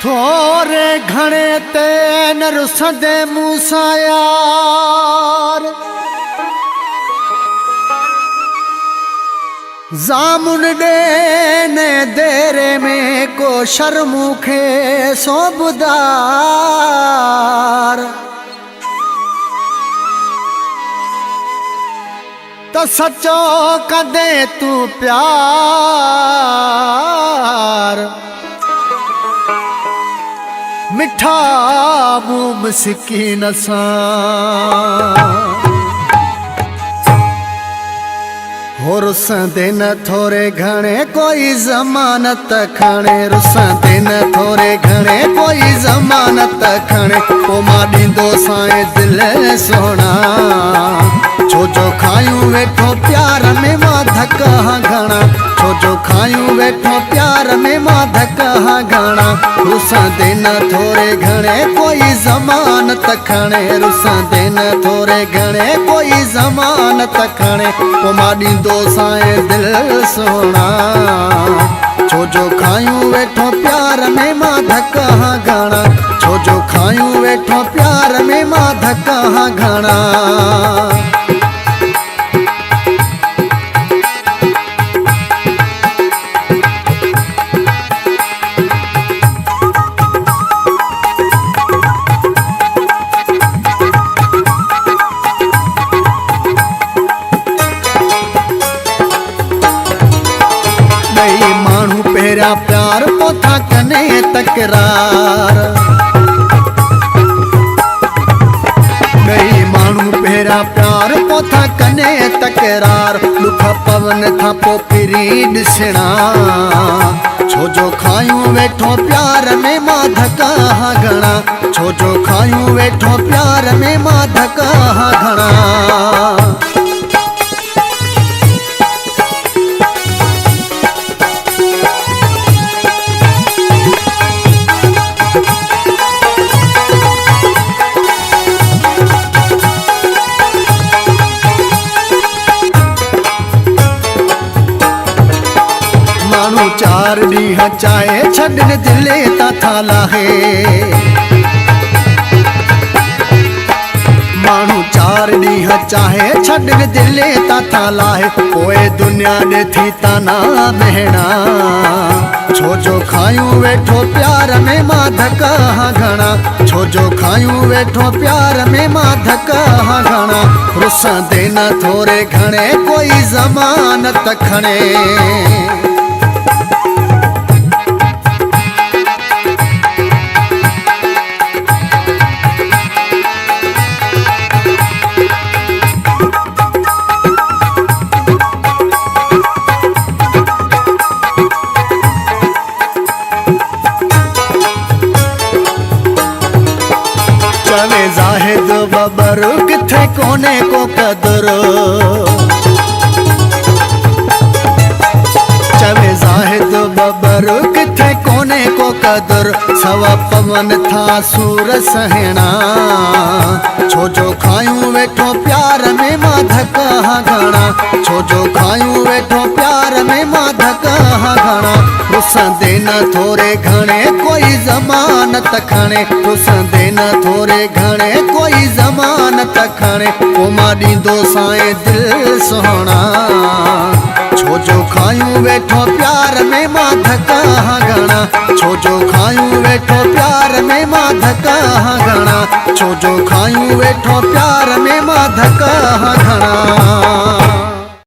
थोरे घणे ते न रुसंदे मूंसां यार ज़ामुन ॾे न देरे में को शर्मू खे सोबदार त सचो कदे तू प्यार मिठा मुंह मिसकीन सां हो रुसंदे न थोरे घणे कोई ज़मानत खणे रुसंदे न थोरे घणे कोई ज़मानत खणे पोइ मां ॾींदो साईं दिल सोना छो जो खायूं वेठो प्यार में मां धका घणा छो जो खायूं वेठो प्यार में मां धका घणा रुसंदे न थोरे घणे कोई ज़मानत खणे रुसंदे न थोरे घणे कोई ज़मानत खणे पोइ मां ॾींदो साईं दिल सोना छो जो खायूं वेठो प्यार में मां धका घणा छो जो खायूं वेठो प्यार में मां धका घणा मेरा प्यार पोथा कने तकरार गई मानू पेरा प्यार पोथा कने तकरार दुख पवन था पो फिरी ॾिसणा छो जो खायूं वेठो प्यार में मां धका घणा छो जो खायूं वेठो प्यार में मां धका घणा चार ॾींहं चाहे छॾण दिले ता था लाहे माण्हू चार ॾींहं चाहे छॾण दिले ता था लाहे पोइ दुनिया ॾिठी ता ना भेणा छो जो खायूं वेठो प्यार में मां धका घणा छो जो खायूं वेठो प्यार में मां धका घणा रुसंदे न थोरे घणे कोई ज़मानत खणे चवे ज़ाहिद बबर किथे कोने को कदर चवे ज़ाहिद बबर किथे कोने को कदर सवा पवन था सूर सहणा छो जो खायूं वेठो प्यार में मां धका घणा छो जो खायूं वेठो प्यार में मां धका घणा रुसंदे न थोरे घणे कोई ज़मानत खणे रुसंदे न थोरे घणे कोई ज़मानत खणे पोइ मां ॾींदो साईं दिल सोना छो जो खायूं वेठो प्यार में मां धका घणा छो जो खायूं वेठो प्यार में मां धका घणा छो जो खायूं वेठो प्यार में मां धका घणा